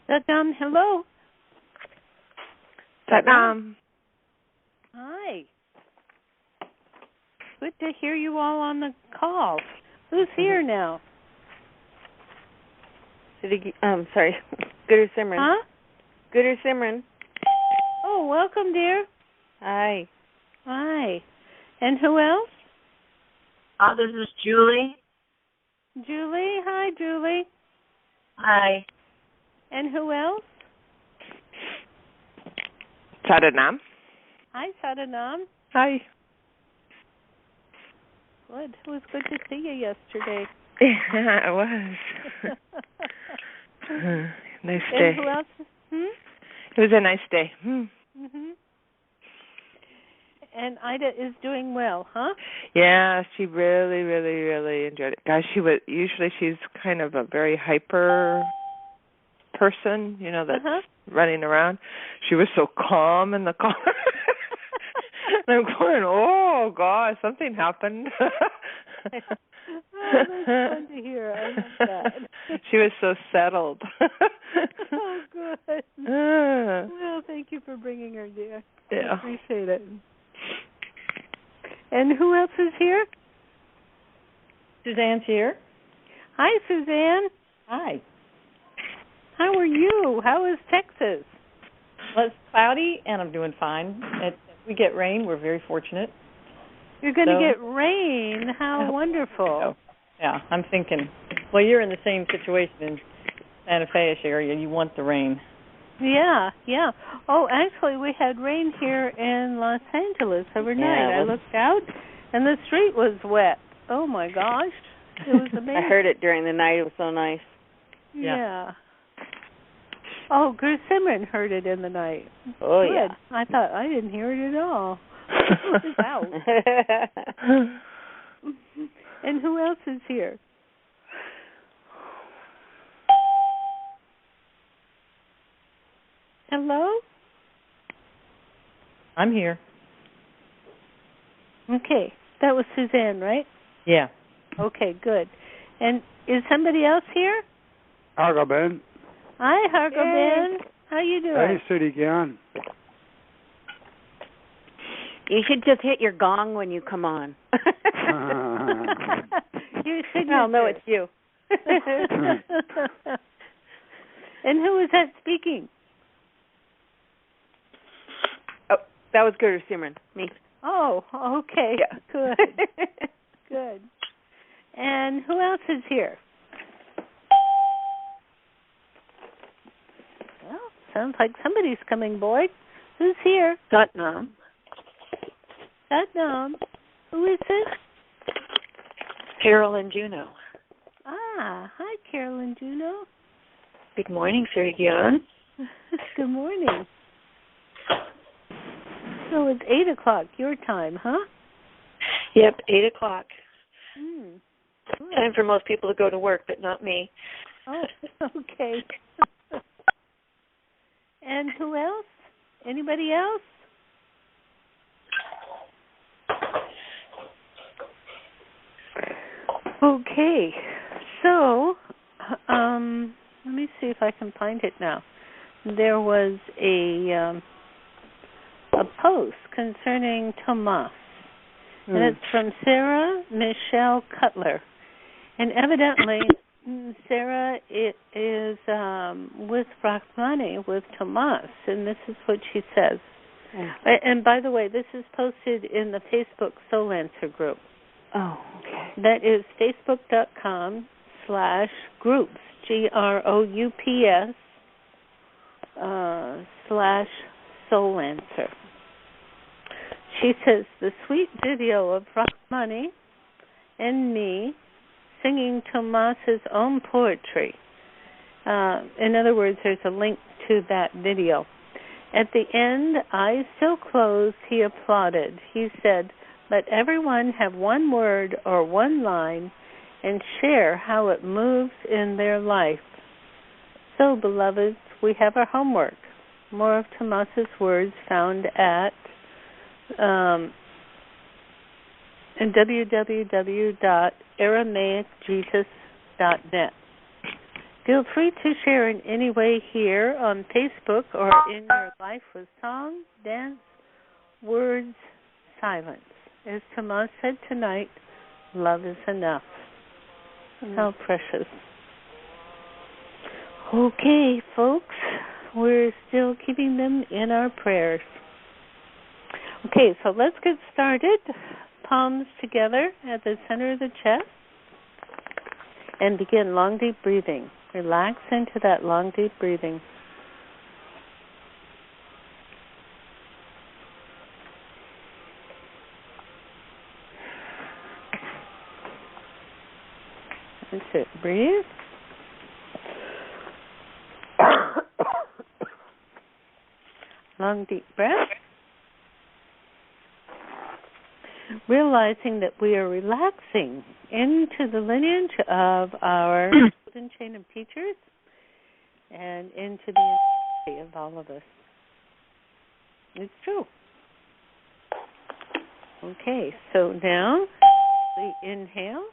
Satnam, hello. Satnam. Hi. Good to hear you all on the call. Who's here now? Sorry. Guru Simran. Huh? Guru Simran. Oh, welcome, dear. Hi. Hi. And who else? This is Julie. Julie. Hi, Julie. Hi. And who else? Satnam. Hi, Satnam. Hi. Good. It was good to see you yesterday. Yeah, it was. Nice day. And who else? It was a nice day. Mm-hmm. And Ida is doing well, huh? Yeah, she really enjoyed it. Gosh, she's kind of a very hyper person, that's running around. She was so calm in the car. And I'm going, oh, gosh, something happened. Oh, that's fun to hear. I love that. She was so settled. Oh, good. Well, thank you for bringing her, dear. Yeah. I appreciate it. And who else is here? Suzanne's here. Hi, Suzanne. Hi. How are you? How is Texas? Well, it's cloudy, and I'm doing fine. If we get rain, we're very fortunate. You're going to get rain. How wonderful. Yeah, I'm thinking, well, you're in the same situation in Santa Fe-ish area. You want the rain. Yeah. Oh, actually, we had rain here in Los Angeles overnight. Yeah, I looked out, and the street was wet. Oh, my gosh. It was amazing. I heard it during the night. It was so nice. Yeah. Oh, Guru Simran heard it in the night. Oh, good. yeah. I thought I didn't hear it at all. It was out. And who else is here? Hello? I'm here. Okay. That was Suzanne, right? Yeah. Okay, good. And is somebody else here? Hargaben. Hi, Hargaben. How you doing? Hey, Siri Gian. You should just hit your gong when you come on. I'll know it's you. And who is that speaking? Oh, that was Guru Simran, me. Oh, okay. Yeah. Good. Good. And who else is here? Well, sounds like somebody's coming, boy. Who's here? Satnam. Satnam. Who is this? Carol and Juno. Ah, hi, Carol and Juno. Good morning, Siri Gian. Good morning. So it's 8 o'clock your time, huh? Yep, 8 o'clock. Time for most people to go to work, but not me. Oh, okay. And who else? Anybody else? Okay. So, let me see if I can find it now. There was a post concerning Tomas, and it's from Sarah Michelle Cutler. And evidently, Sarah is with Rahmani, with Tomas, and this is what she says. And by the way, this is posted in the Facebook Soul Answer group. Oh, okay. That is facebook.com/groups, GROUPS, /Soul Answer. She says, the sweet video of Rahmani and me singing Tomas's own poetry. In other words, there's a link to that video. At the end, eyes still closed, he applauded. He said, let everyone have one word or one line and share how it moves in their life. So, beloveds, we have our homework. More of Tomas's words found at www.aramaicjesus.net. Feel free to share in any way here on Facebook or in your life with song, dance, words, silence. As Tomas said tonight, love is enough. How precious. Okay, folks, we're still keeping them in our prayers. Okay, so let's get started. Palms together at the center of the chest. And begin long, deep breathing. Relax into that long, deep breathing. That's it. Breathe. Long, deep breath. Realizing that we are relaxing into the lineage of our golden chain of teachers and into the energy of all of us. It's true. Okay, so now we inhale.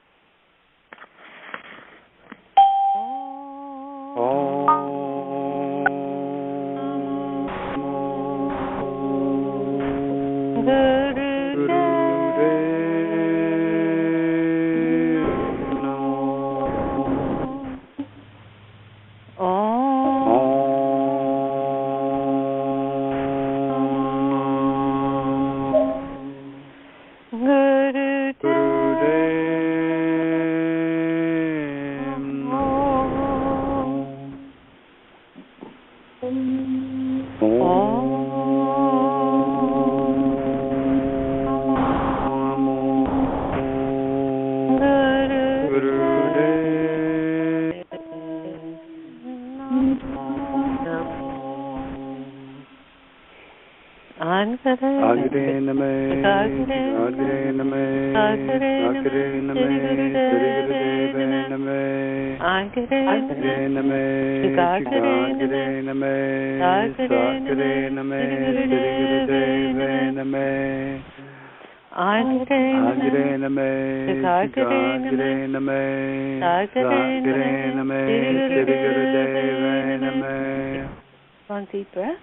Long deep breath.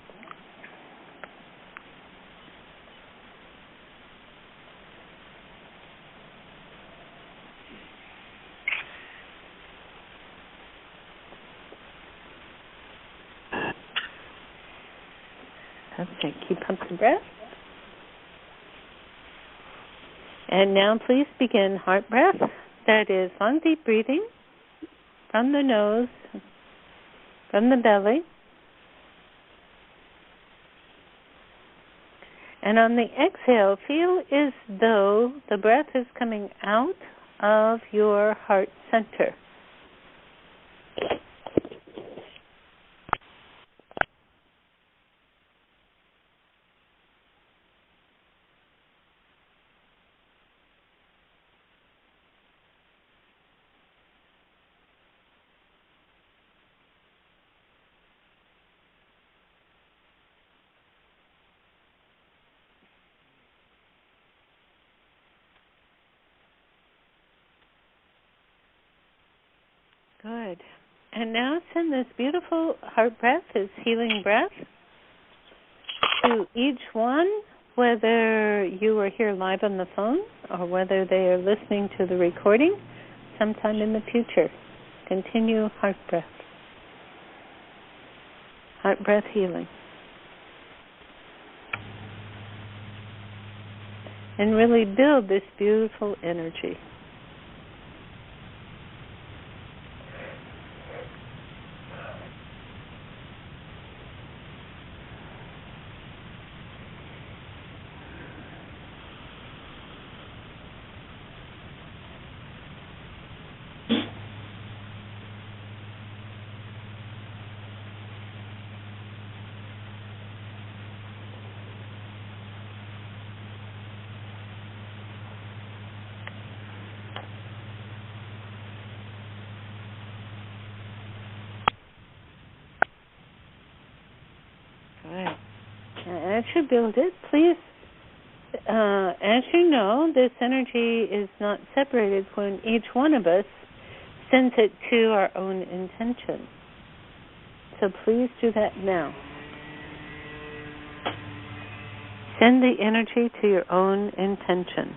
Okay, keep up the breath. And now please begin heart breath. That is long deep breathing from the nose, from the belly. And on the exhale, feel as though the breath is coming out of your heart center. Good. And now send this beautiful heart breath, this healing breath, to each one, whether you are here live on the phone or whether they are listening to the recording sometime in the future. Continue heart breath. Heart breath healing. And really build this beautiful energy. As you build it, please, as you know, this energy is not separated from each one of us. sends it to our own intention. So please do that now. Send the energy to your own intention.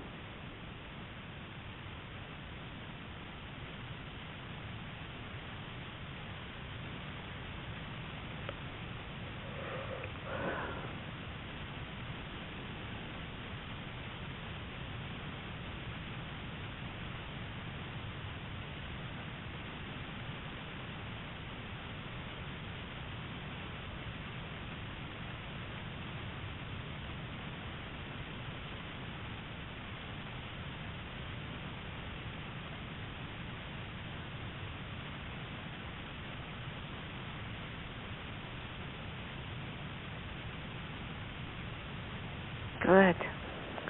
Good,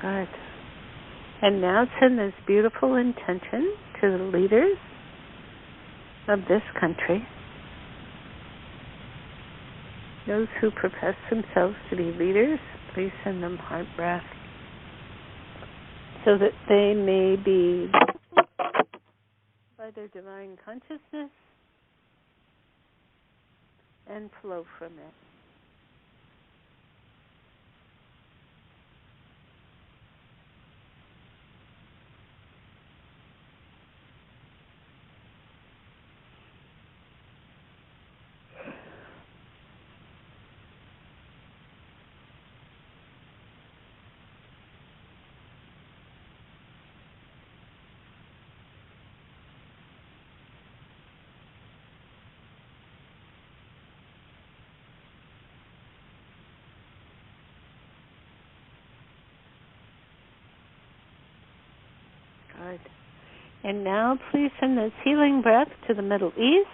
good. And now send this beautiful intention to the leaders of this country, those who profess themselves to be leaders. Please send them heart breath so that they may be by their divine consciousness and flow from it. Good. And now please send this healing breath to the Middle East.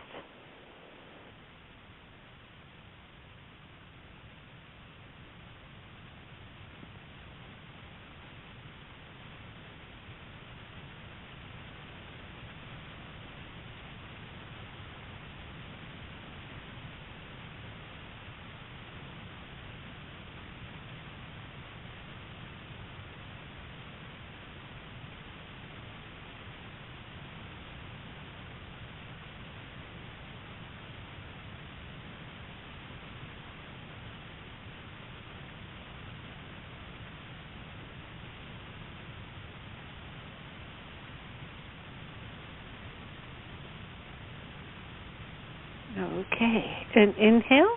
Okay, and inhale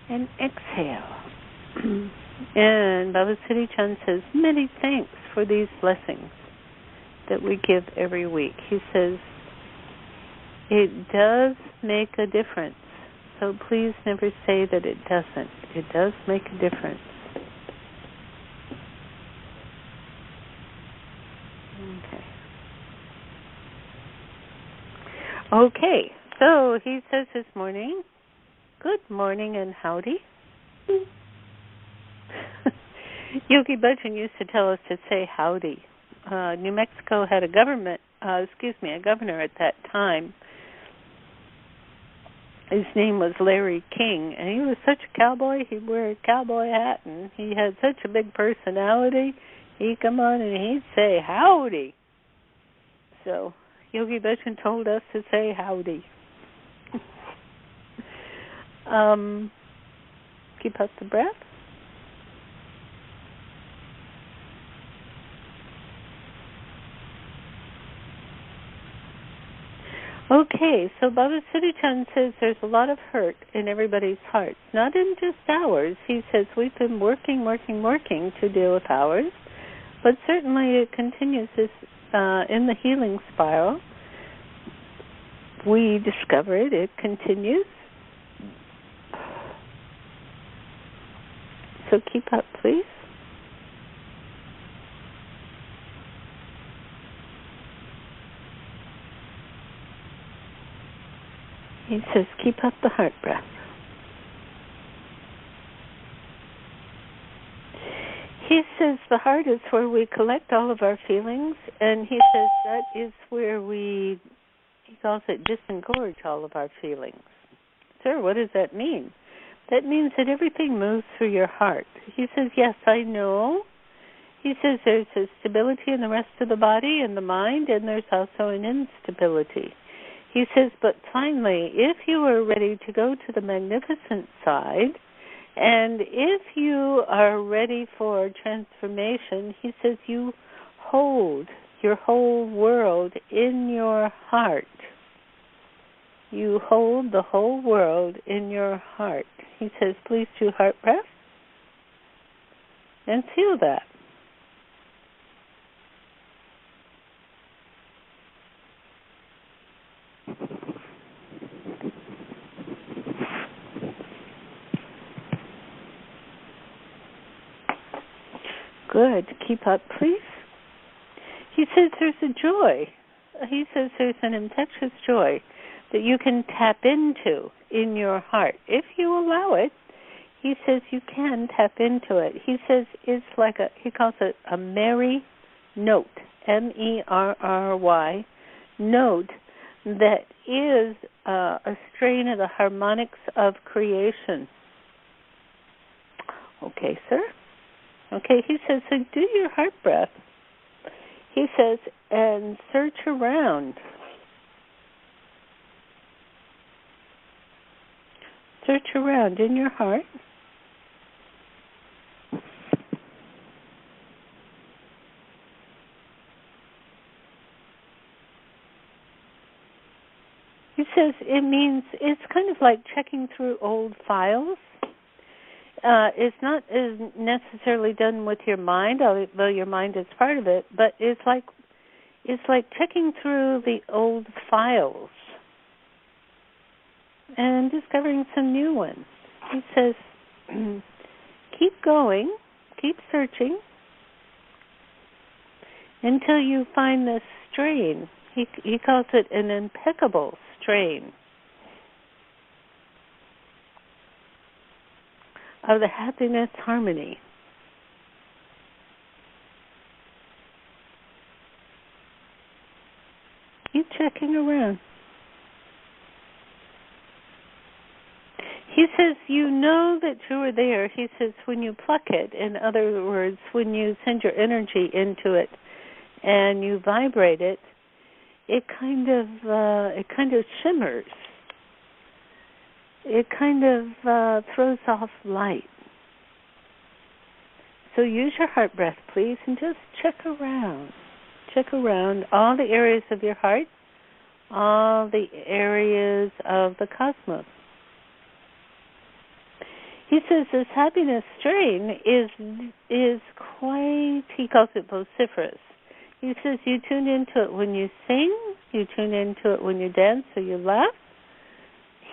and exhale. And Baba Siri Chand says, many thanks for these blessings that we give every week. He says, it does make a difference. So please never say that it doesn't. It does make a difference. Okay, so he says this morning, good morning and howdy. Yogi Bhajan used to tell us to say howdy. New Mexico had a governor at that time. His name was Larry King, and he was such a cowboy. He'd wear a cowboy hat, and he had such a big personality. He'd come on and he'd say howdy. So Yogi Bhajan told us to say howdy. Keep up the breath. Okay, so Baba Siri Chand says there's a lot of hurt in everybody's hearts, not in just ours. He says we've been working to deal with ours, but certainly it continues this, in the healing spiral. We discover it continues. So keep up, please. He says, keep up the heart breath. He says the heart is where we collect all of our feelings, and he says that is where he calls it disengorge all of our feelings. Sir, what does that mean? That means that everything moves through your heart. He says, yes, I know. He says there's a stability in the rest of the body and the mind, and there's also an instability. He says, but finally, if you are ready to go to the magnificent side, and if you are ready for transformation, he says you hold your whole world in your heart. You hold the whole world in your heart. He says, please do heart breath and feel that. Good. Keep up, please. He says there's a joy. He says there's an infectious joy that you can tap into in your heart. If you allow it, he says you can tap into it. He says it's like he calls it a merry note, M-E-R-R-Y, note that is a strain of the harmonics of creation. Okay, sir. Okay, he says, so do your heart breath. He says, and search around. Search around in your heart. He says it means it's kind of like checking through old files. It's not necessarily done with your mind, although your mind is part of it, but it's like checking through the old files and discovering some new ones. He says, keep going, keep searching until you find this strain. He calls it an impeccable strain of the happiness harmony. Keep checking around. He says, you know that you are there. He says, when you pluck it, in other words, when you send your energy into it and you vibrate it, it kind of shimmers. It kind of throws off light. So use your heart breath, please, and just check around. Check around all the areas of your heart, all the areas of the cosmos. He says this happiness strain is quite, he calls it vociferous. He says you tune into it when you sing, you tune into it when you dance or you laugh.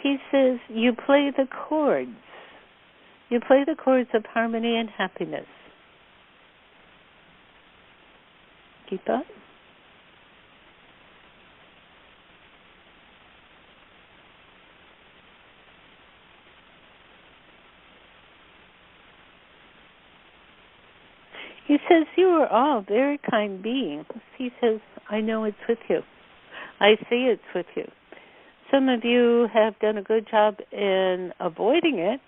He says you play the chords. You play the chords of harmony and happiness. Keep up. He says, you are all very kind beings. He says, I know it's with you. I see it's with you. Some of you have done a good job in avoiding it.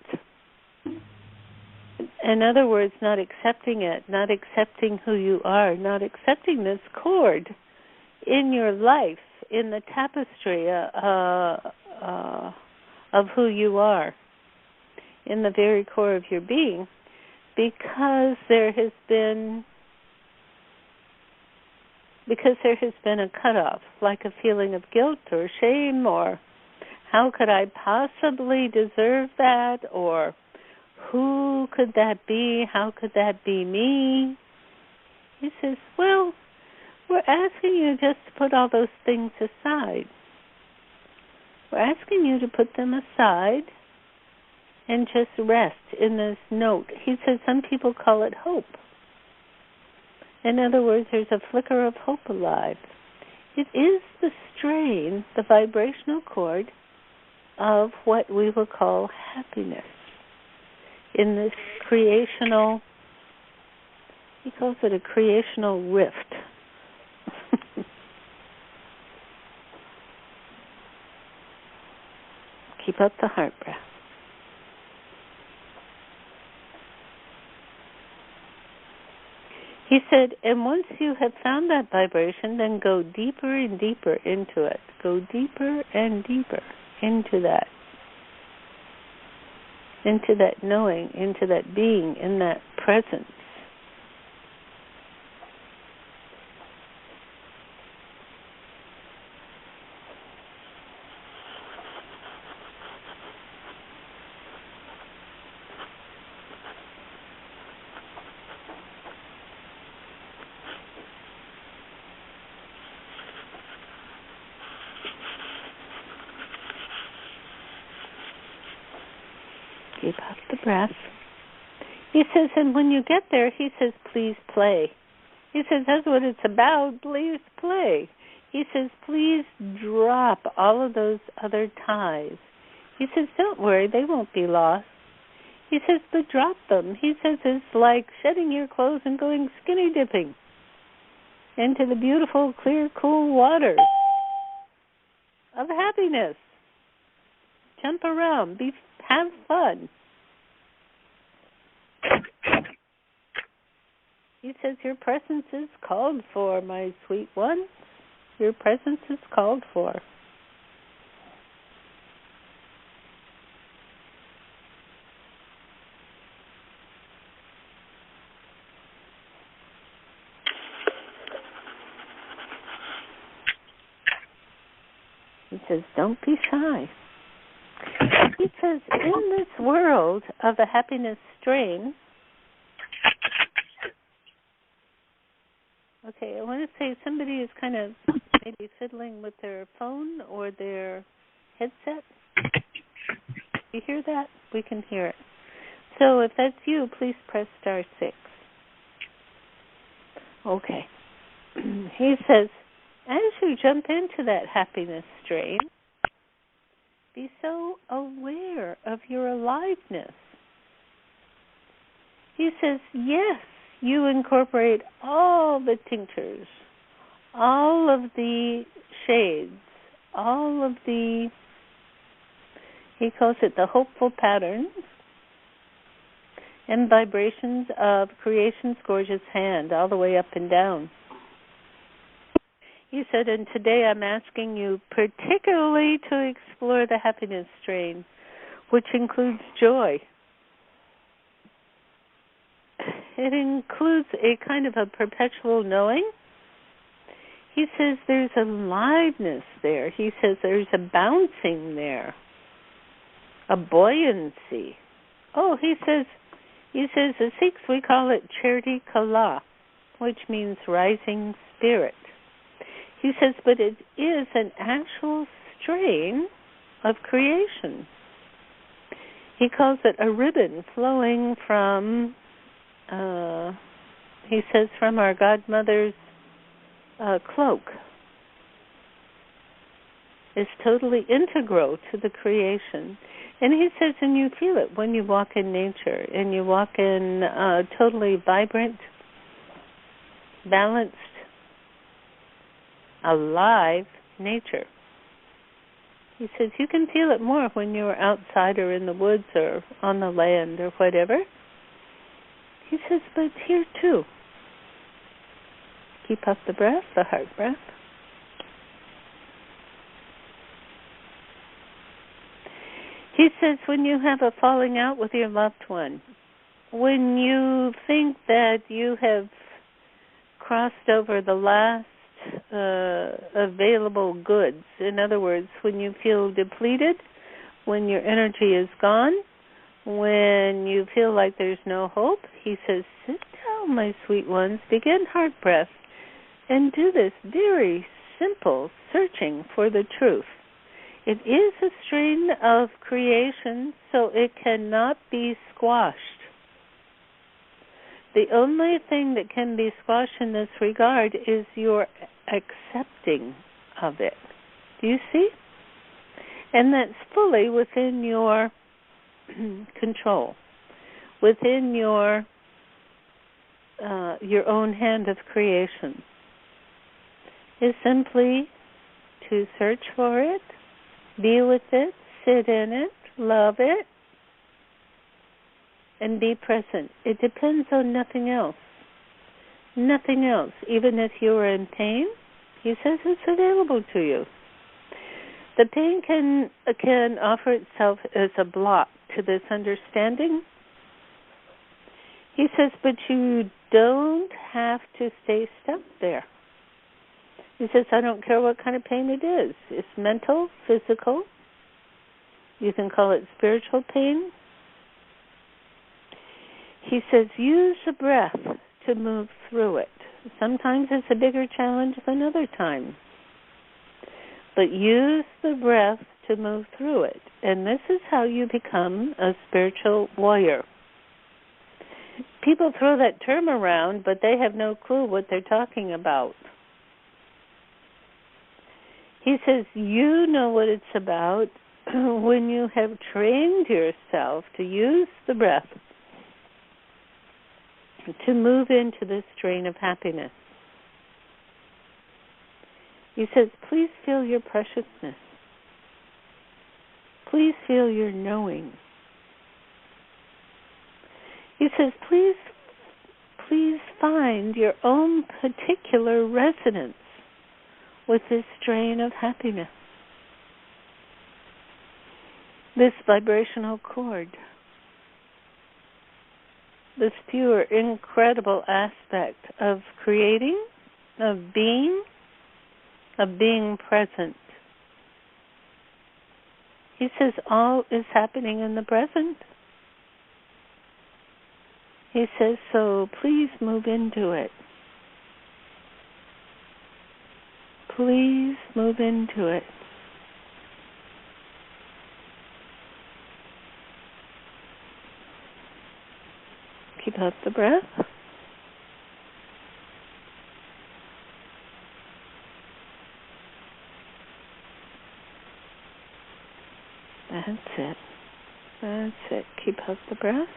In other words, not accepting it, not accepting who you are, not accepting this chord in your life, in the tapestry of who you are, in the very core of your being. Because there has been a cutoff, like a feeling of guilt or shame, or how could I possibly deserve that, or who could that be, how could that be me? He says, well, we're asking you just to put all those things aside. We're asking you to put them aside and just rest in this note. He says some people call it hope. In other words, there's a flicker of hope alive. It is the strain, the vibrational chord of what we will call happiness in this creational, he calls it a creational rift. Keep up the heart breath. He said, and once you have found that vibration, then go deeper and deeper into it. Go deeper and deeper into that knowing, into that being, in that presence. Keep up the breath. He says, and when you get there, he says, please play. He says, that's what it's about. Please play. He says, please drop all of those other ties. He says, don't worry, they won't be lost. He says, but drop them. He says, it's like shedding your clothes and going skinny dipping into the beautiful, clear, cool waters of happiness. Jump around. Have fun. He says, your presence is called for, my sweet ones. Your presence is called for. He says, don't be shy. He says, in this world of a happiness strain, okay, I want to say somebody is kind of maybe fiddling with their phone or their headset. You hear that? We can hear it. So if that's you, please press *6. Okay. He says, as you jump into that happiness strain, be so aware of your aliveness. He says, yes, you incorporate all the tinctures, all of the shades, all of the, he calls it the hopeful patterns and vibrations of creation's gorgeous hand, all the way up and down. He said, and today I'm asking you particularly to explore the happiness strain, which includes joy. It includes a kind of a perpetual knowing. He says there's a aliveness there. He says there's a bouncing there, a buoyancy. Oh, he says the Sikhs, we call it Chardi Kala, which means rising spirit. He says, but it is an actual strain of creation. He calls it a ribbon flowing from, he says, from our godmother's cloak. Is totally integral to the creation. And he says, and you feel it when you walk in nature, and you walk in totally vibrant, balanced, alive nature. He says you can feel it more when you're outside or in the woods or on the land or whatever. He says, but here too. Keep up the breath, the heart breath. He says when you have a falling out with your loved one, when you think that you have crossed over the last available goods. In other words, when you feel depleted, when your energy is gone, when you feel like there's no hope, he says, sit down, my sweet ones, begin heart breath, and do this very simple searching for the truth. It is a strain of creation, so it cannot be squashed. The only thing that can be squashed in this regard is your accepting of it. Do you see? And that's fully within your control, within your own hand of creation. Is simply to search for it, be with it, sit in it, love it, and be present. It depends on nothing else. Nothing else. Even if you are in pain, he says it's available to you. The pain can offer itself as a block to this understanding. He says, but you don't have to stay stuck there. He says, I don't care what kind of pain it is. It's mental, physical. You can call it spiritual pain. He says, use the breath to move through it. Sometimes it's a bigger challenge than other times. But use the breath to move through it. And this is how you become a spiritual warrior. People throw that term around, but they have no clue what they're talking about. He says, you know what it's about when you have trained yourself to use the breath to move into this strain of happiness. He says, please feel your preciousness. Please feel your knowing. He says, please find your own particular resonance with this strain of happiness, this vibrational chord, this pure, incredible aspect of creating, of being present. He says all is happening in the present. He says, so please move into it. Please move into it. Keep out the breath. That's it. That's it. Keep out the breath.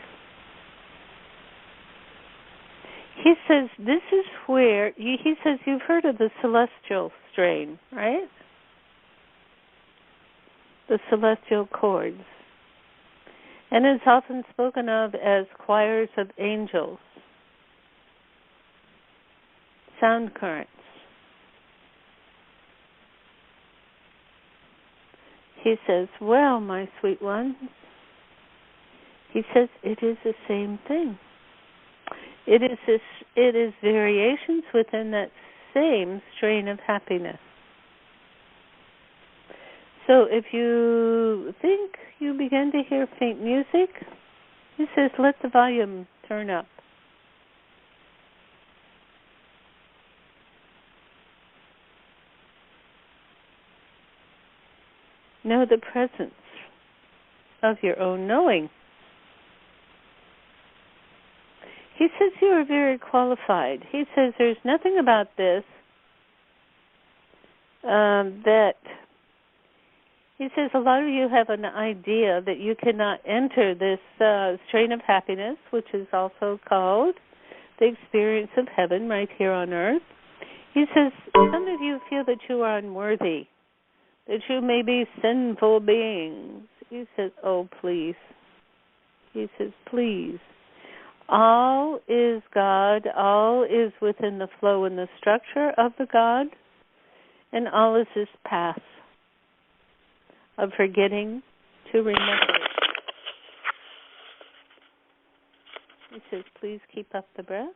He says this is where, he says you've heard of the celestial strain, right? The celestial chords. And it's often spoken of as choirs of angels, sound currents. He says, well, my sweet ones, he says it is the same thing. It is variations within that same strain of happiness. So if you think you begin to hear faint music, he says let the volume turn up. Know the presence of your own knowing. He says you are very qualified. He says there's nothing about this that... He says a lot of you have an idea that you cannot enter this strain of happiness, which is also called the experience of heaven right here on earth. He says some of you feel that you are unworthy, that you may be sinful beings. He says, oh, please. He says, please. All is God. All is within the flow and the structure of the God, and all is His path of forgetting to remember. He says, please keep up the breath.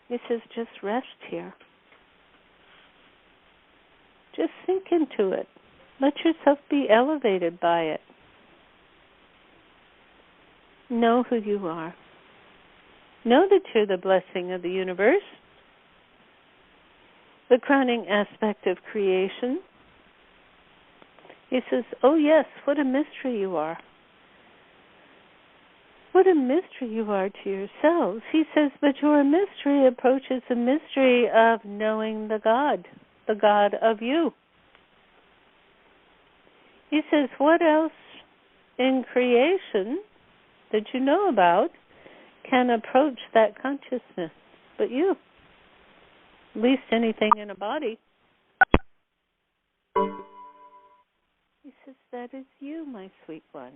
He says, just rest here. Just sink into it. Let yourself be elevated by it. Know who you are. Know that you're the blessing of the universe, the crowning aspect of creation. He says, oh yes, what a mystery you are. What a mystery you are to yourselves. He says, but your mystery approaches the mystery of knowing the God of you. He says, what else in creation that you know about can approach that consciousness but you? At least anything in a body. He says, that is you, my sweet one.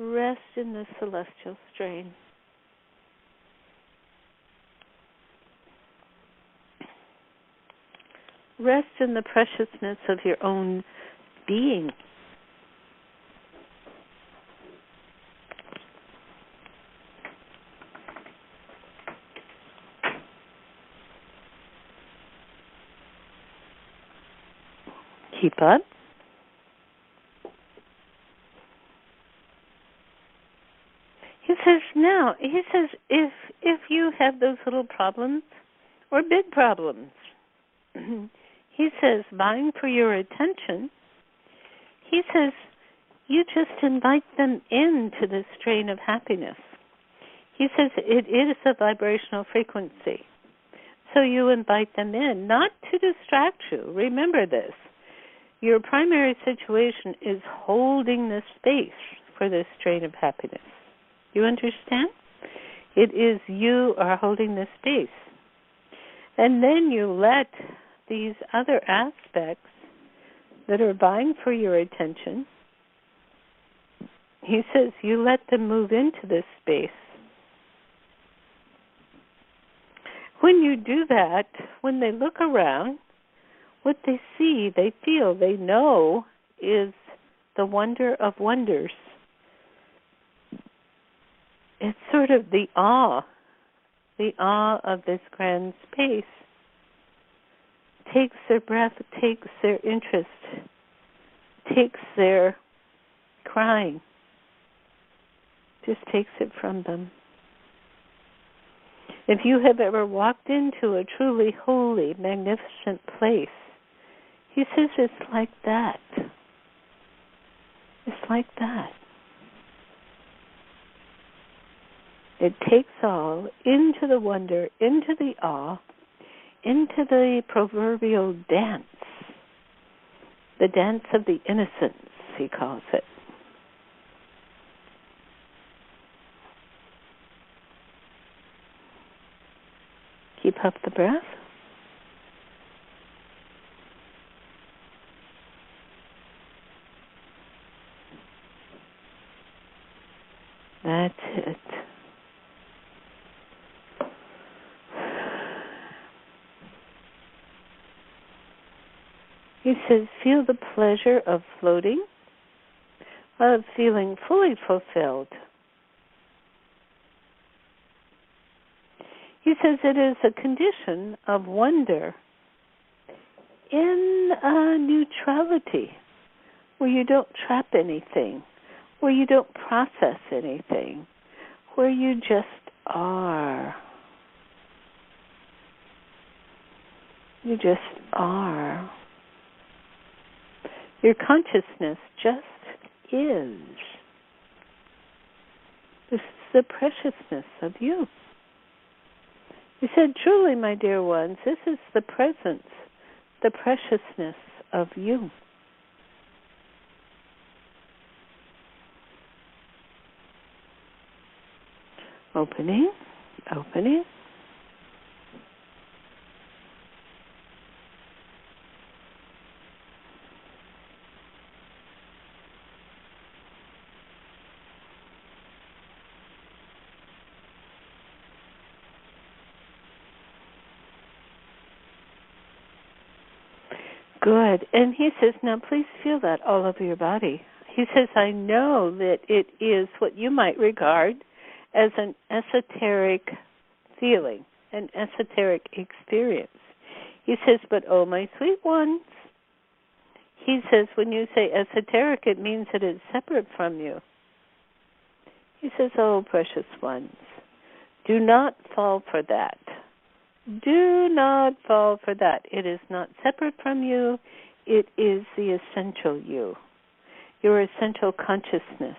Rest in the celestial strain. Rest in the preciousness of your own being. Keep up. He says if you have those little problems or big problems, he says vying for your attention, he says you just invite them into the strain of happiness. He says it is a vibrational frequency. So you invite them in, not to distract you. Remember this. Your primary situation is holding the space for this strain of happiness. You understand? It is you are holding the space. And then you let these other aspects that are vying for your attention, he says you let them move into this space. When you do that, when they look around, what they see, they feel, they know is the wonder of wonders. It's sort of the awe of this grand space. Takes their breath, takes their interest, takes their crying, just takes it from them. If you have ever walked into a truly holy, magnificent place, he says it's like that. It's like that. It takes all into the wonder, into the awe, into the proverbial dance. The dance of the innocents, he calls it. Keep up the breath. That's it. He says, feel the pleasure of floating, of feeling fully fulfilled. He says it is a condition of wonder in neutrality, where you don't trap anything, where you don't process anything, where you just are. You just are. Your consciousness just is. This is the preciousness of you. He said, truly, my dear ones, this is the presence, the preciousness of you. Opening, opening. Good. And he says, now please feel that all over your body. He says, I know that it is what you might regard as an esoteric feeling, an esoteric experience. He says, but oh, my sweet ones, he says, when you say esoteric, it means that it's separate from you. He says, oh, precious ones, do not fall for that. Do not fall for that. It is not separate from you. It is the essential you, your essential consciousness.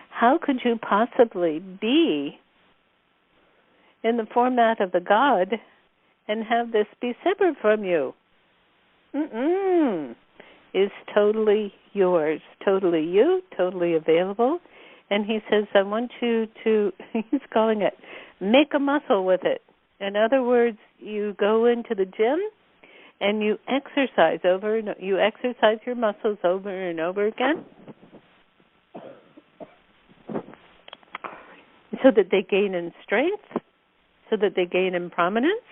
How could you possibly be in the format of the God and have this be separate from you? It's totally yours, totally you, totally available. And he says, I want you to, he's calling it, make a muscle with it. In other words, you go into the gym and you exercise your muscles over and over again. so that they gain in strength, so that they gain in prominence.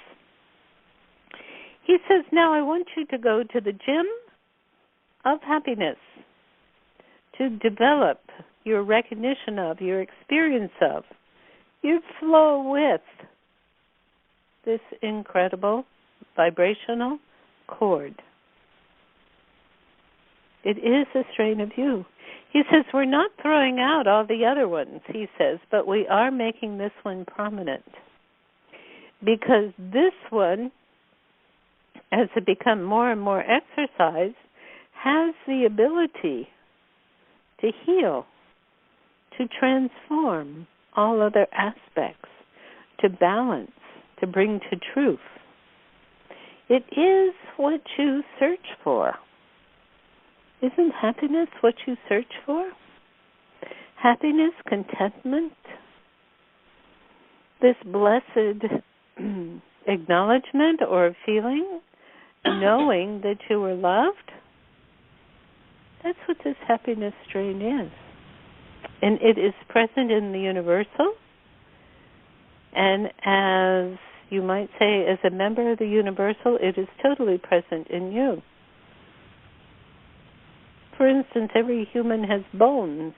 He says, now I want you to go to the gym of happiness to develop your recognition of, your experience of, your flow with this incredible vibrational chord. It is a strain of you. He says, we're not throwing out all the other ones, he says, but we are making this one prominent. Because this one, as it becomes more and more exercised, has the ability to heal, to transform all other aspects, to balance, to bring to truth. It is what you search for. Isn't happiness what you search for? Happiness, contentment, this blessed acknowledgement or feeling, knowing that you were loved. That's what this happiness strain is. And it is present in the universal. And as you might say, as a member of the universal, it is totally present in you. For instance, every human has bones.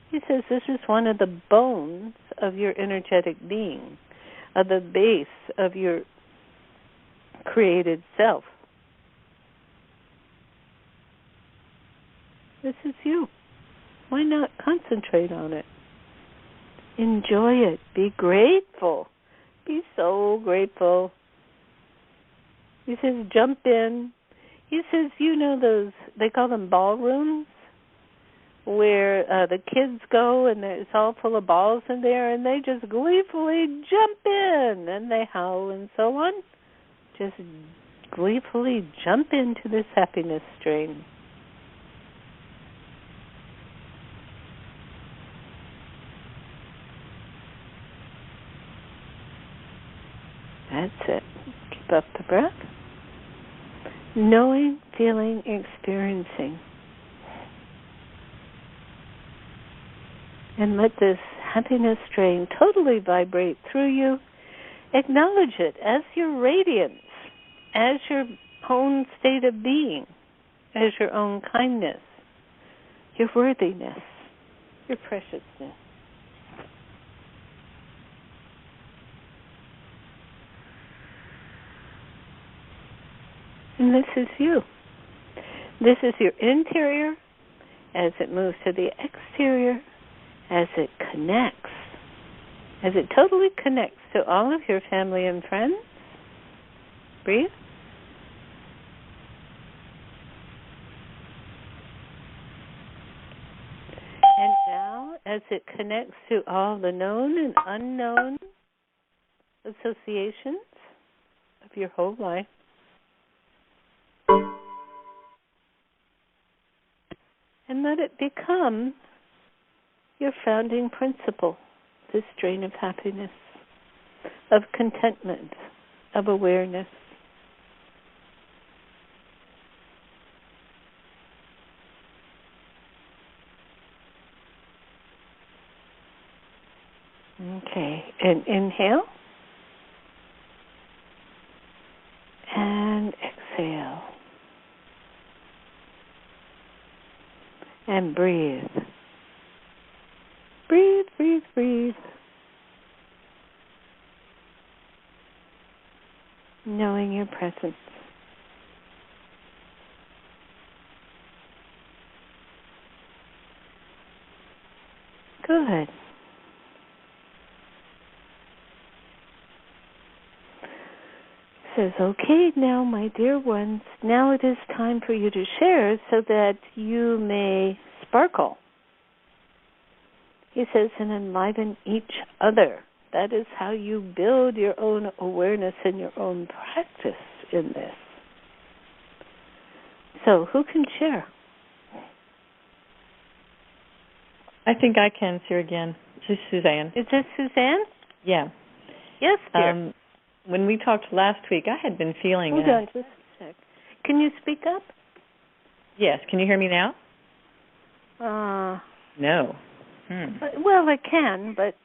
He says this is one of the bones of your energetic being, of the base of your created self. This is you. Why not concentrate on it? Enjoy it. Be grateful. Be so grateful. He says, jump in. He says, you know those, they call them ballrooms, where the kids go and it's all full of balls in there and they just gleefully jump in and they howl and so on. Just gleefully jump into this happiness strain. That's it. Keep up the breath. Knowing, feeling, experiencing. And let this happiness strain totally vibrate through you. Acknowledge it as your radiance, as your own state of being, as your own kindness, your worthiness, your preciousness. And this is you. This is your interior as it moves to the exterior, as it connects, as it totally connects to all of your family and friends. Breathe. And now, as it connects to all the known and unknown associations of your whole life, and let it become your founding principle, this strain of happiness, of contentment, of awareness. Okay, and inhale. And exhale. And breathe. Breathe, breathe, breathe. Knowing your presence. Good. Says, okay, now, my dear ones, now it is time for you to share so that you may sparkle. He says, and enliven each other. That is how you build your own awareness and your own practice in this. So, who can share? I think I can, Siri Gian. This is Suzanne. Is this Suzanne? Yeah. Yes, dear. When we talked last week, I had been feeling... Hold on just a sec. Can you speak up? Yes. Can you hear me now? No. No. Well, I can, but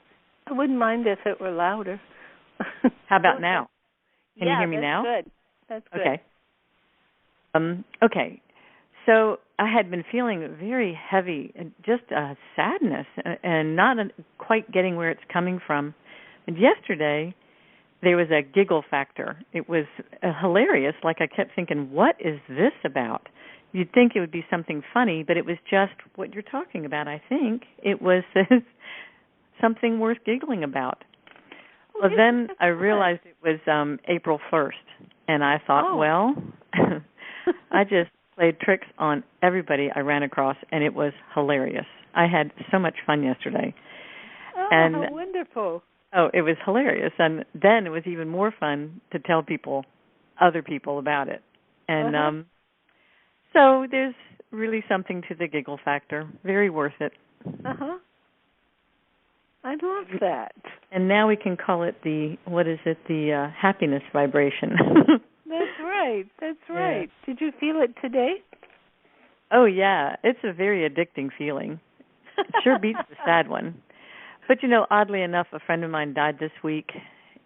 I wouldn't mind if it were louder. How about now? Can you hear me now? Good. That's good. Okay. Okay. So I had been feeling very heavy, just sadness, and not quite getting where it's coming from. And yesterday, there was a giggle factor. It was hilarious. Like I kept thinking, what is this about? You'd think it would be something funny, but it was just what you're talking about, I think. It was something worth giggling about. Well, then I realized it was April 1st, and I thought, well, I just played tricks on everybody I ran across, and it was hilarious. I had so much fun yesterday. Oh, and, how wonderful. Oh, it was hilarious. And then it was even more fun to tell other people about it. And so there's really something to the giggle factor. Very worth it. I love that. And now we can call it the happiness vibration. That's right. That's right. Yeah. Did you feel it today? Oh, yeah. It's a very addicting feeling. It sure beats the sad one. But, oddly enough, a friend of mine died this week,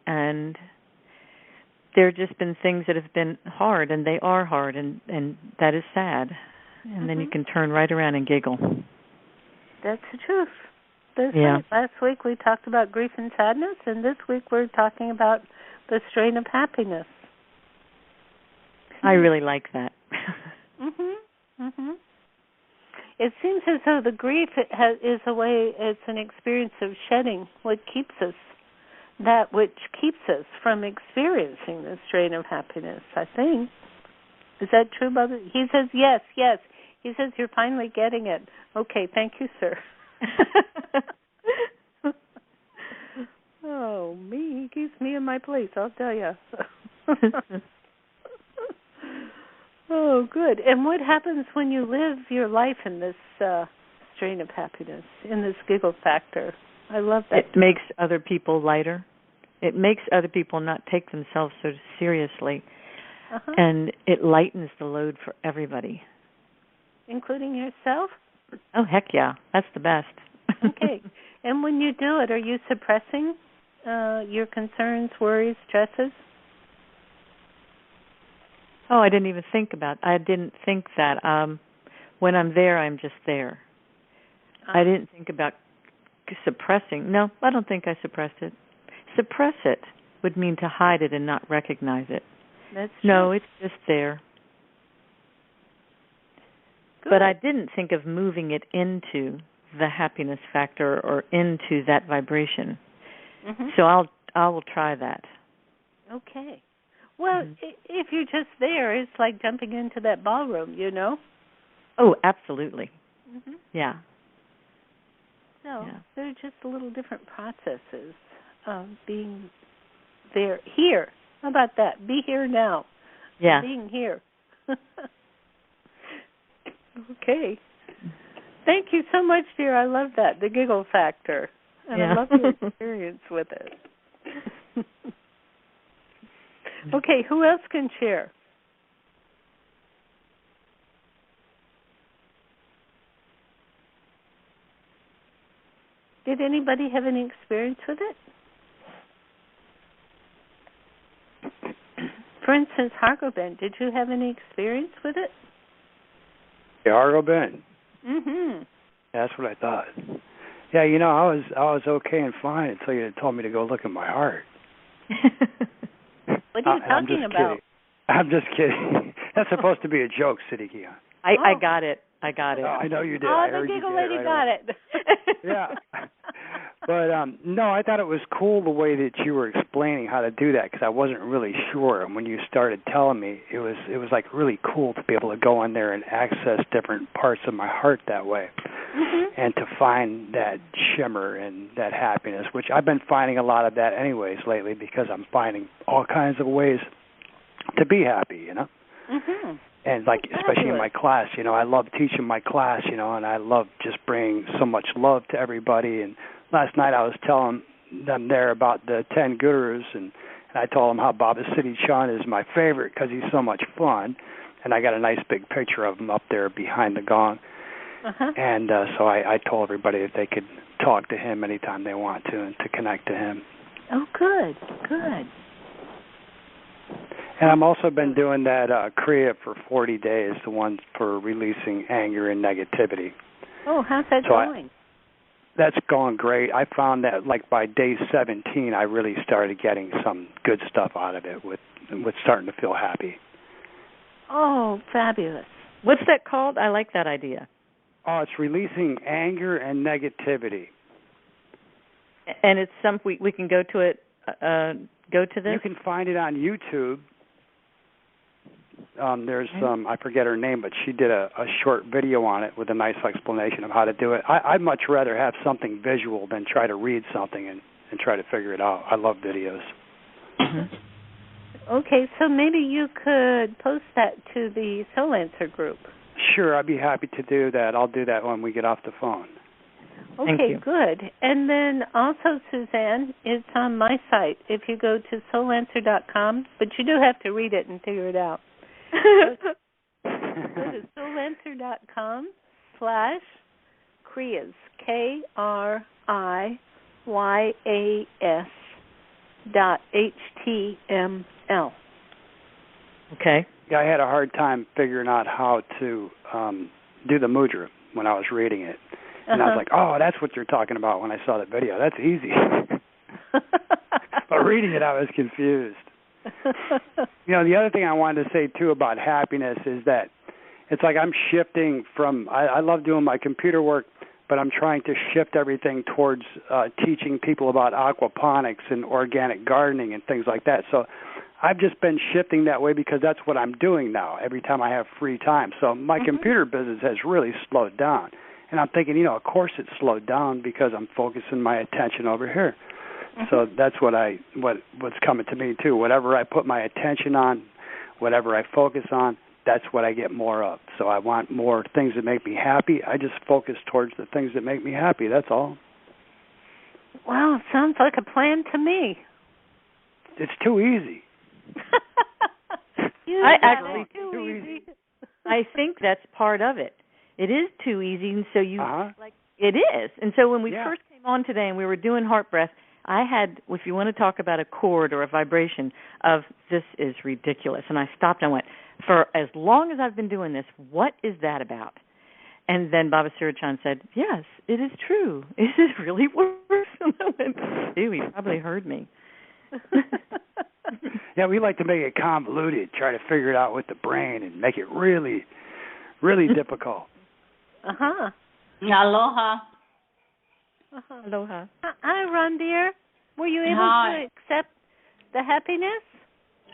and there have just been things that have been hard, and they are hard, and that is sad. And then you can turn right around and giggle. That's the truth. That's right. Last week we talked about grief and sadness, and this week we're talking about the strain of happiness. I really like that. It seems as though the grief is a way, it's an experience of shedding what keeps us, that which keeps us from experiencing the strain of happiness, I think. Is that true, Mother? He says, yes. He says, you're finally getting it. Okay, thank you, sir. Oh, he keeps me in my place, I'll tell you. Oh, good. And what happens when you live your life in this strain of happiness, in this giggle factor? I love that. It makes other people lighter. It makes other people not take themselves so seriously. And it lightens the load for everybody. Including yourself? Oh, heck yeah. That's the best. Okay. And when you do it, are you suppressing your concerns, worries, stresses? Oh, I didn't think that. When I'm there, I'm just there. I didn't think about suppressing. No, I don't think I suppressed it. Suppress it would mean to hide it and not recognize it. That's true. No, it's just there. Good. But I didn't think of moving it into the happiness factor or into that vibration. So I will try that. Okay. Well, if you're just there, it's like jumping into that ballroom, Oh, absolutely. Yeah. So they're just a little different processes of being there. Here. How about that? Be here now. Yeah. Being here. Okay. Thank you so much, dear. I love that, the giggle factor. And I love your experience with it. Okay, who else can share? Did anybody have any experience with it? For instance, Hargoben, did you have any experience with it? Yeah, Hargoben. That's what I thought. Yeah, I was okay and fine until you told me to go look at my heart. What are you talking about? I'm just kidding. That's supposed to be a joke, Siri Gian. I got it. Oh, I know you did. Oh, the giggle lady got it. Yeah. But, no, I thought it was cool the way that you were explaining how to do that because I wasn't really sure. And when you started telling me, it was like really cool to be able to go in there and access different parts of my heart that way. And to find that shimmer and that happiness, which I've been finding a lot of that anyways lately because I'm finding all kinds of ways to be happy, And like, especially in my class, I love teaching my class, and I love just bringing so much love to everybody. And last night I was telling them there about the 10 gurus, and I told them how Baba Siri Chand is my favorite because he's so much fun. And I got a nice big picture of him up there behind the gong. And so I told everybody that they could talk to him anytime they want to and to connect to him. Oh, good, good. And I've also been doing that Kriya for 40 days, the one for releasing anger and negativity. Oh, how's that going? That's going great. I found that like by day 17, I really started getting some good stuff out of it with starting to feel happy. Oh, fabulous. What's that called? I like that idea. Oh, it's releasing anger and negativity. And it's we can go to it. Go to this. You can find it on YouTube. There's I forget her name, but she did a short video on it with a nice explanation of how to do it. I'd much rather have something visual than try to read something and try to figure it out. I love videos. Okay, so maybe you could post that to the Soul Answer group. Sure, I'd be happy to do that. I'll do that when we get off the phone. Okay, good. And then also, Suzanne, it's on my site. If you go to soulanswer.com, but you do have to read it and figure it out. Go to soulanswer.com/Kriyas, KRIYAS.HTML. Okay. Yeah, I had a hard time figuring out how to do the mudra when I was reading it. And I was like, oh, that's what you're talking about when I saw the video. That's easy. But reading it, I was confused. The other thing I wanted to say, too, about happiness is that it's like I'm shifting from, I love doing my computer work, but I'm trying to shift everything towards teaching people about aquaponics and organic gardening and things like that. So I've just been shifting that way because that's what I'm doing now every time I have free time. So my computer business has really slowed down. And I'm thinking, of course it slowed down because I'm focusing my attention over here. So that's what's coming to me, too. Whatever I put my attention on, whatever I focus on, that's what I get more of. So I want more things that make me happy. I just focus towards the things that make me happy. That's all. Wow, sounds like a plan to me. It's too easy. Too easy. I think that's part of it. It is too easy, and so it is. And so when we first came on today and we were doing heart breath, I had, if you want to talk about a chord or a vibration of this is ridiculous, and I stopped and went, for as long as I've been doing this, what is that about? And then Baba Siri Chand said, yes, it is true. It is really worse. And I went, he probably heard me. Yeah, we like to make it convoluted, try to figure it out with the brain and make it really, really difficult. Aloha. Aloha. Hi, Ron dear. Were you able to accept the happiness?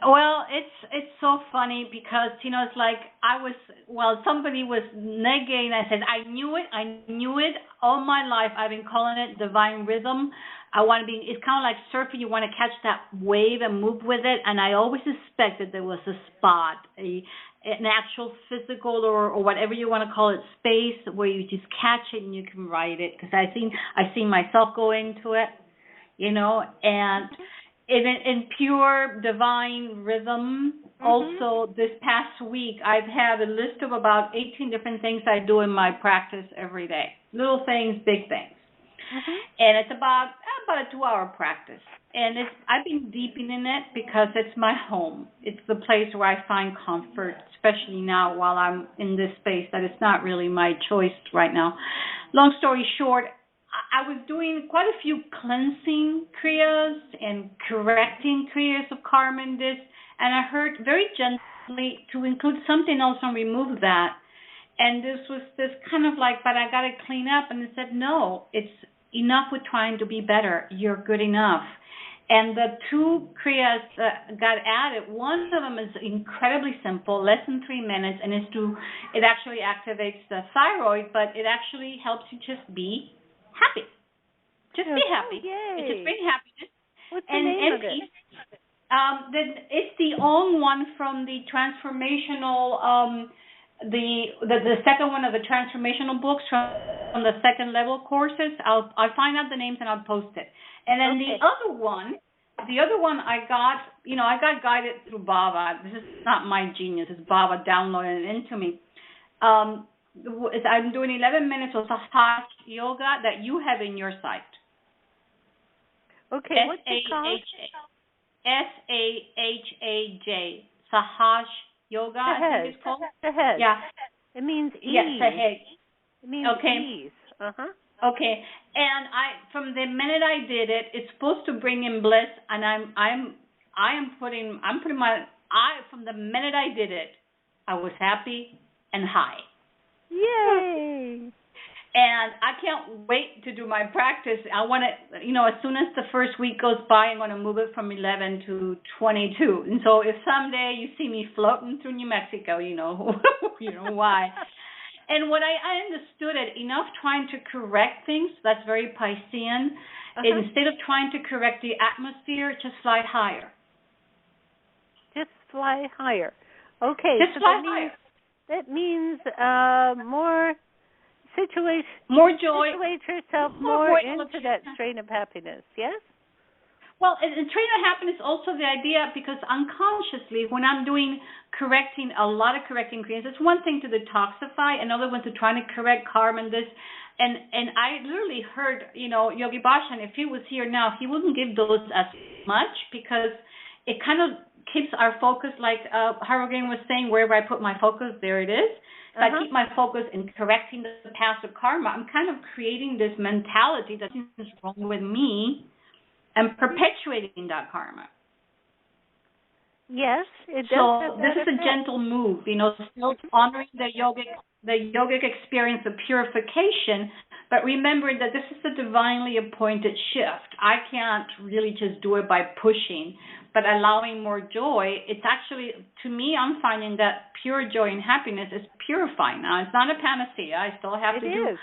Well, it's so funny because, it's like somebody was negating. I said, I knew it all my life. I've been calling it divine rhythm. It's kind of like surfing. You want to catch that wave and move with it. And I always suspected there was a spot, an actual physical or whatever you want to call it, space where you just catch it and you can ride it. Because I seen myself go into it, and in pure divine rhythm. Also, this past week, I've had a list of about 18 different things I do in my practice every day. Little things, big things. And it's about a 2-hour practice. And I've been deepening it because it's my home. It's the place where I find comfort, especially now while I'm in this space that it's not really my choice right now. Long story short, I was doing quite a few cleansing kriyas and correcting kriyas of karma and this, and I heard very gently to include something else and remove that. And this was this kind of like, but I got to clean up. And it said, no, it's enough with trying to be better. You're good enough. And the 2 kriyas that got added, one of them is incredibly simple, less than 3 minutes, and it actually activates the thyroid, but it actually helps you just be happy. Just be happy. Yay. It just brings happiness. What's the name of it? It's the own one from the transformational, the second one of the transformational books from the second level courses. I'll find out the names and I'll post it. And then the other one I got guided through Baba. This is not my genius. It's Baba downloading it into me. I'm doing 11 minutes of Sahaj yoga that you have in your site. Okay, what's it called? Sahaj. Sahaj yoga, I think it's called. Sahaj. Yeah. It means ease. Yes, Sahaj. It means ease. Okay. And from the minute I did it, it's supposed to bring in bliss, and from the minute I did it, I was happy and high. Yay! And I can't wait to do my practice. I want to, as soon as the first week goes by, I'm going to move it from 11 to 22. And so if someday you see me floating through New Mexico, you know why. And what I understood it, enough trying to correct things, that's very Piscean. Instead of trying to correct the atmosphere, just fly higher. Just fly higher. Okay. Just fly higher. That means more situation. More joy. Situate yourself more into that strain of happiness, yes? Well, the train of happiness also the idea, because unconsciously when I'm doing a lot of correcting ingredients, it's one thing to detoxify, another one to trying to correct karma and this. And I literally heard, Yogi Bhajan, if he was here now, he wouldn't give those as much because it kind of keeps our focus, like Harrogan was saying, wherever I put my focus, there it is. If I keep my focus in correcting the past of karma, I'm kind of creating this mentality that something's wrong with me and perpetuating that karma. Yes, it does. So this is a gentle move, still honoring the yogic experience of purification, but remembering that this is a divinely appointed shift. I can't really just do it by pushing, but allowing more joy. It's actually, to me, I'm finding that pure joy and happiness is purifying. Now, it's not a panacea. I still have to do.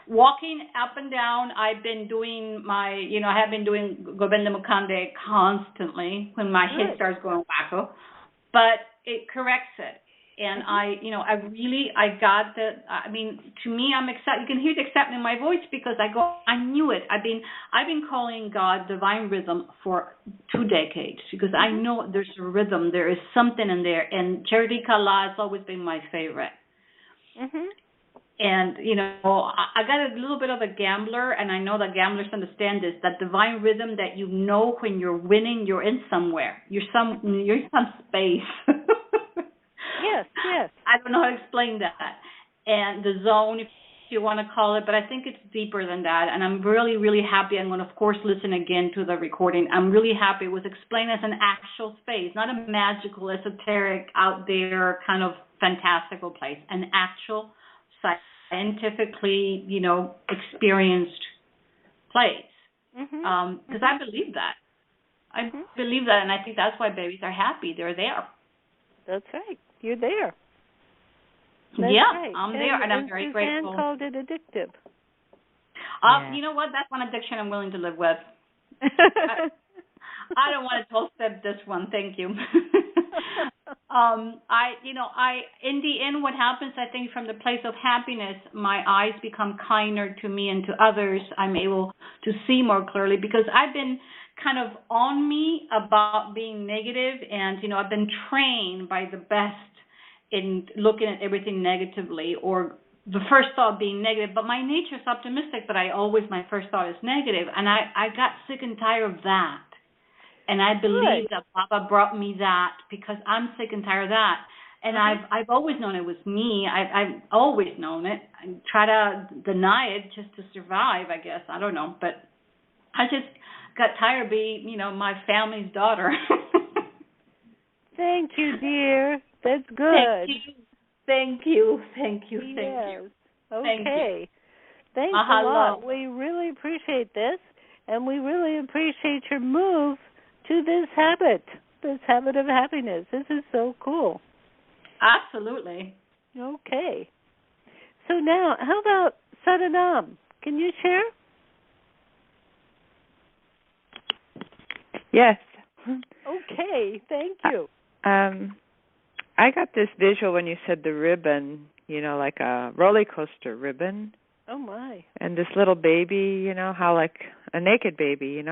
Walking up and down, I've been doing I have been doing Govinda Mukande constantly when my head starts going wacko, but it corrects it. And to me, I'm excited. You can hear the excitement in my voice because I knew it. I've been calling God divine rhythm for 2 decades because I know there's a rhythm. There is something in there. And Charity Kala has always been my favorite. And, I got a little bit of a gambler, and I know that gamblers understand this, that divine rhythm that when you're winning, you're in somewhere. You're in some space. Yes. I don't know how to explain that. And the zone, if you want to call it, but I think it's deeper than that. And I'm really, really happy. I'm going to, of course, listen again to the recording. I'm really happy it was explained as an actual space, not a magical, esoteric, out there kind of fantastical place, an actual scientifically, experienced place. Because I believe that. I believe that, and I think that's why babies are happy. They're there. That's right. You're there. That's right. I'm there, and I'm very grateful. Suzanne called it addictive. You know what? That's one addiction I'm willing to live with. I don't want to 12-step this one. Thank you. In the end, what happens, I think, from the place of happiness, my eyes become kinder to me and to others. I'm able to see more clearly because I've been kind of on me about being negative, and, I've been trained by the best in looking at everything negatively, or the first thought being negative. But my nature is optimistic, but my first thought is negative, and I got sick and tired of that. And I believe that Baba brought me that because I'm sick and tired of that. And I've always known it was me. I've always known it. I try to deny it just to survive, I guess. I don't know. But I just got tired of being, my family's daughter. Thank you, dear. That's good. Thank you. Okay. Thanks a lot. We really appreciate this, and we really appreciate your move to this habit of happiness. This is so cool. Absolutely. Okay. So now, how about Sadanam? Can you share? Yes. Okay, thank you. I got this visual when you said the ribbon, like a roller coaster ribbon. Oh my! And this little baby, how like a naked baby,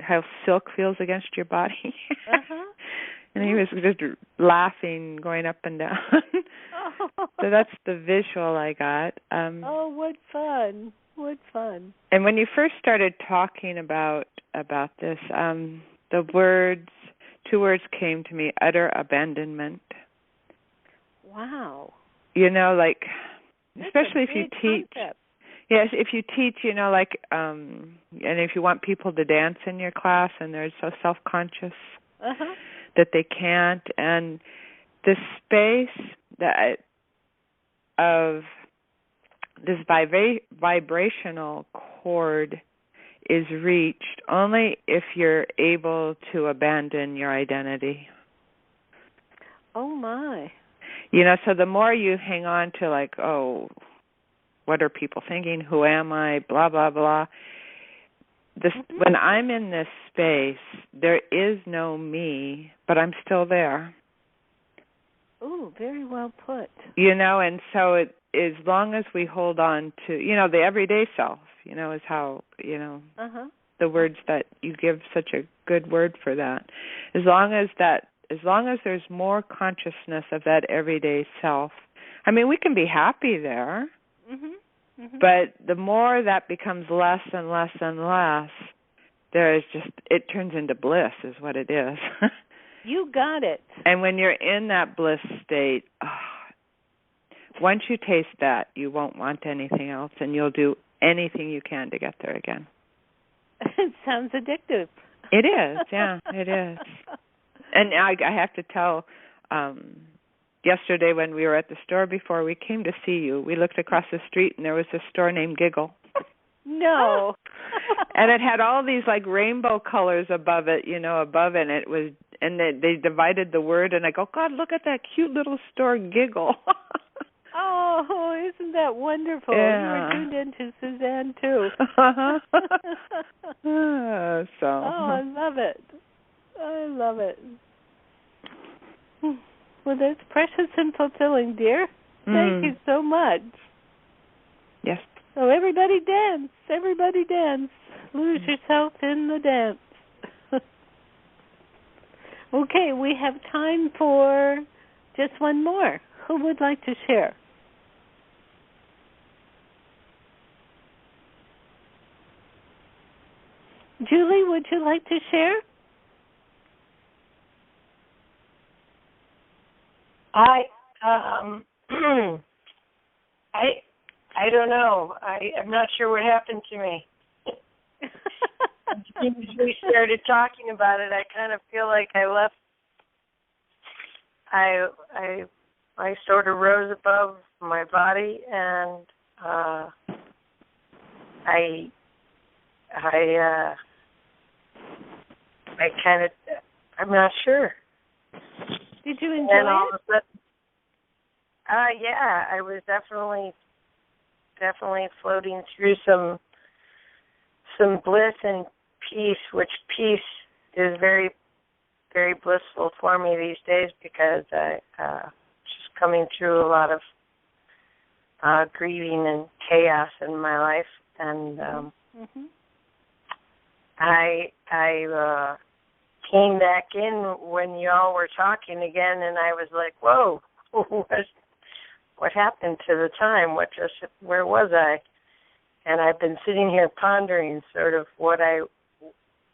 how silk feels against your body. And he was just laughing, going up and down. So that's the visual I got. Oh, what fun. What fun. And when you first started talking about this, the two words came to me, utter abandonment. Wow. You know, like, That's especially if you teach. Concept. Yes, if you teach, you know, like, and if you want people to dance in your class and they're so self-conscious that they can't, and the space of this vibrational chord is reached only if you're able to abandon your identity. Oh, my. You know, so the more you hang on to, like, oh, what are people thinking? Who am I? Blah, blah, blah. When I'm in this space, there is no me, but I'm still there. Oh, very well put. You know, and so as long as we hold on to, you know, the everyday self, you know, is how, you know, the words that you give such a good word for that. As long as there's more consciousness of that everyday self, I mean, we can be happy there. But the more that becomes less and less and less, it turns into bliss is what it is. You got it. And when you're in that bliss state, once you taste that, you won't want anything else, and you'll do anything you can to get there again. It sounds addictive. It is, yeah, it is. And I have to tell, yesterday when we were at the store before we came to see you, we looked across the street and there was a store named Giggle. No. And it had all these like rainbow colors above it, you know, and it was, and they divided the word, and I go, God, look at that cute little store Giggle. Oh, isn't that wonderful? Yeah. You were tuned into Suzanne too. So. Oh, I love it. I love it. Well, that's precious and fulfilling, dear. Thank you so much. Yes. So everybody dance. Everybody dance. Lose yourself in the dance. Okay, we have time for just one more. Who would like to share? Julie, would you like to share? I don't know. I'm not sure what happened to me. As soon as we started talking about it, I kind of feel like I left. I sort of rose above my body, and I kind of, I'm not sure. Did you enjoy and all it? Of a sudden, yeah, I was definitely floating through some bliss and peace, which peace is very, very blissful for me these days because I just coming through a lot of grieving and chaos in my life, and I came back in when y'all were talking again, and I was like, whoa, what happened to the time? Where was I? And I've been sitting here pondering sort of what I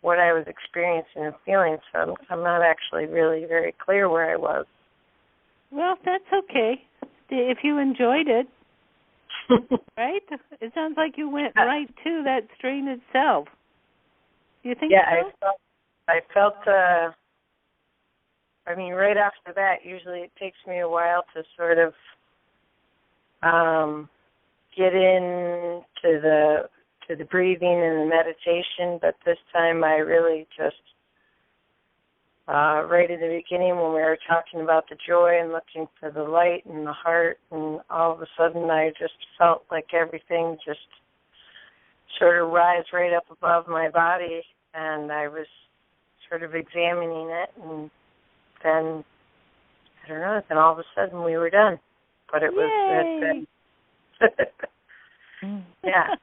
was experiencing and feeling, so I'm not actually really very clear where I was. Well, that's okay. If you enjoyed it, right? It sounds like you went right to that strain itself. Do you think so? I felt, I mean, right off the bat, usually it takes me a while to sort of get into the breathing and the meditation, but this time I really just, right in the beginning when we were talking about the joy and looking for the light and the heart, and all of a sudden I just felt like everything just sort of rise right up above my body, and I was sort of examining it, and then, I don't know, then all of a sudden we were done. But it was, yeah.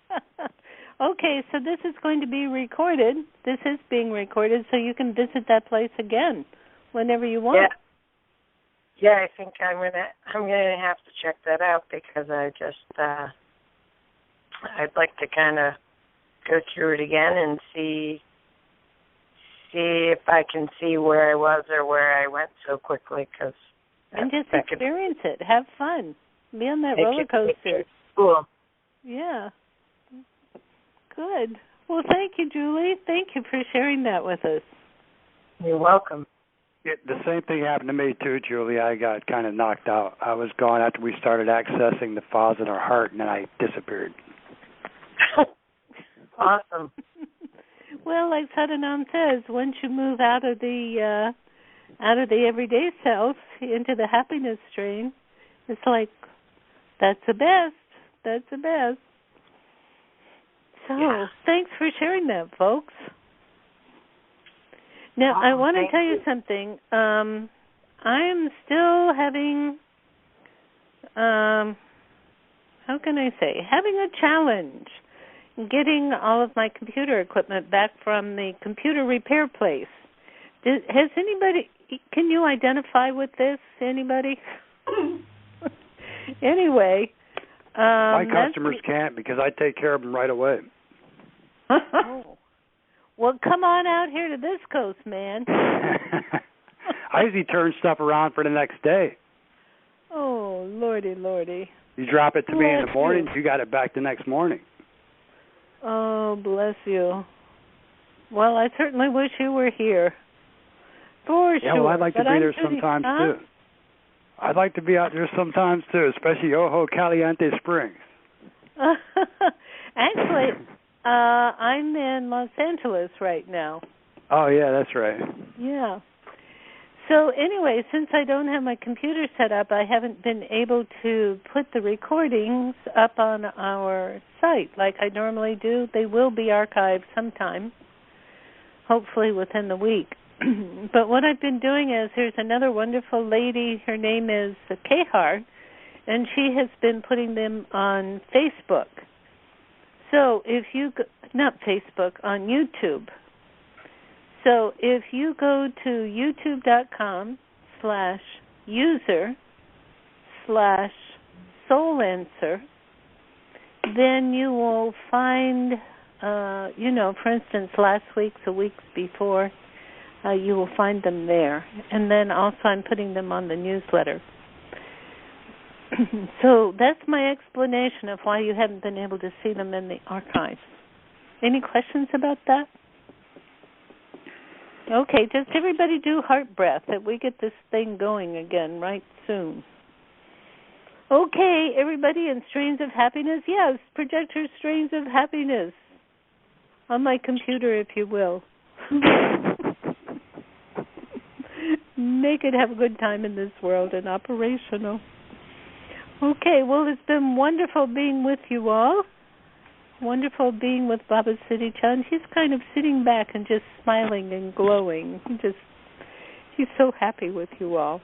Okay, so this is going to be recorded. This is being recorded, so you can visit that place again whenever you want. Yeah, I think I'm gonna have to check that out because I just I'd like to kind of go through it again and see if I can see where I was or where I went so quickly. And just experience it. Have fun. Be on that roller coaster. Cool. Yeah. Good. Well, thank you, Julie. Thank you for sharing that with us. You're welcome. Yeah, the same thing happened to me too, Julie. I got kind of knocked out. I was gone after we started accessing the files in our heart, and then I disappeared. Awesome. Well, like Sadhanam says, once you move out of the everyday self into the happiness stream, it's like that's the best. That's the best. So, thanks for sharing that, folks. Now, I want to tell you something. I am still having, how can I say, having a challenge getting all of my computer equipment back from the computer repair place. Has anybody, can you identify with this, anybody? Anyway. My customers can't because I take care of them right away. Oh. Well, come on out here to this coast, man. I usually turn stuff around for the next day. Oh, lordy, lordy. You drop it to me in the morning, you got it back the next morning. Oh, bless you. Well, I certainly wish you were here. For sure. Yeah, well, I'd like to be there sometimes, too. I'd like to be out there sometimes, too, especially Ojo Caliente Springs. Actually, I'm in Los Angeles right now. Oh, yeah, that's right. Yeah. So anyway, since I don't have my computer set up, I haven't been able to put the recordings up on our site like I normally do. They will be archived sometime, hopefully within the week. But what I've been doing is there's another wonderful lady, her name is Kehar, and she has been putting them on Facebook. So if you go, not Facebook, on YouTube. So if you go to youtube.com/user/SoulAnswer, then you will find, for instance, last week's or weeks before, you will find them there. And then also I'm putting them on the newsletter. So that's my explanation of why you haven't been able to see them in the archives. Any questions about that? Okay, just everybody do heart breath that we get this thing going again right soon. Okay, everybody in Strains of Happiness. Yes, project your Strains of Happiness on my computer, if you will. Make it have a good time in this world and operational. Okay, well, it's been wonderful being with you all. Wonderful being with Baba Siri Chand. He's kind of sitting back and just smiling and glowing. He's so happy with you all.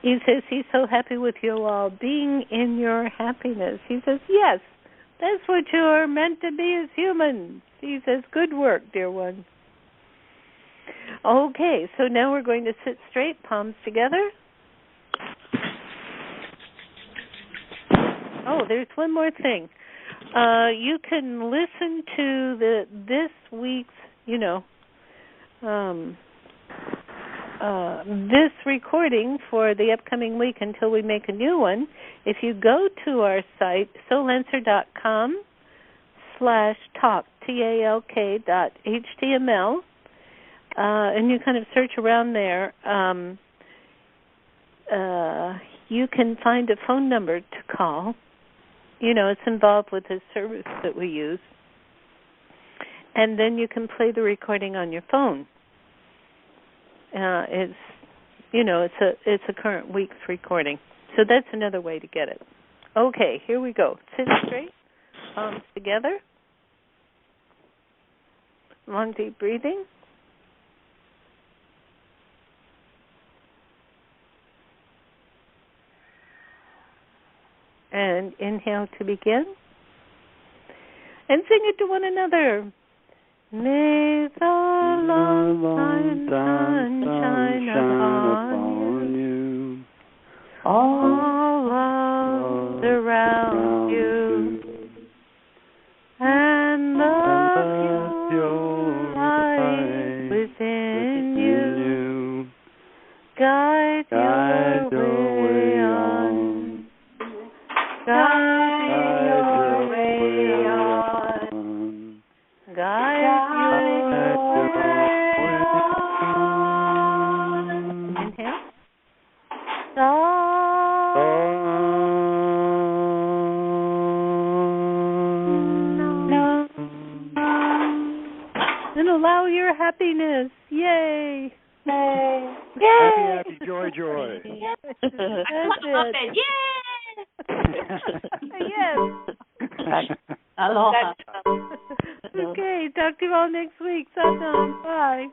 He says he's so happy with you all being in your happiness. He says, yes, that's what you're meant to be as humans. He says, good work, dear one. Okay, so now we're going to sit straight, palms together. Oh, there's one more thing. You can listen to this week's, this recording for the upcoming week until we make a new one. If you go to our site, soulanswer.com/talk, TALK.html, and you kind of search around there, you can find a phone number to call. It's involved with the service that we use. And then you can play the recording on your phone. It's a current week's recording. So that's another way to get it. Okay, here we go. Sit straight, palms together. Long, deep breathing. And inhale to begin. And sing it to one another. May the love sunshine upon you, all around you, and the pure light within you guide your way on. Guide your way on. Guide your way on. Inhale. And allow your happiness. Yay. Yay. Happy, joy, joy. That's it. Yes. Aloha. Okay, talk to you all next week. Bye.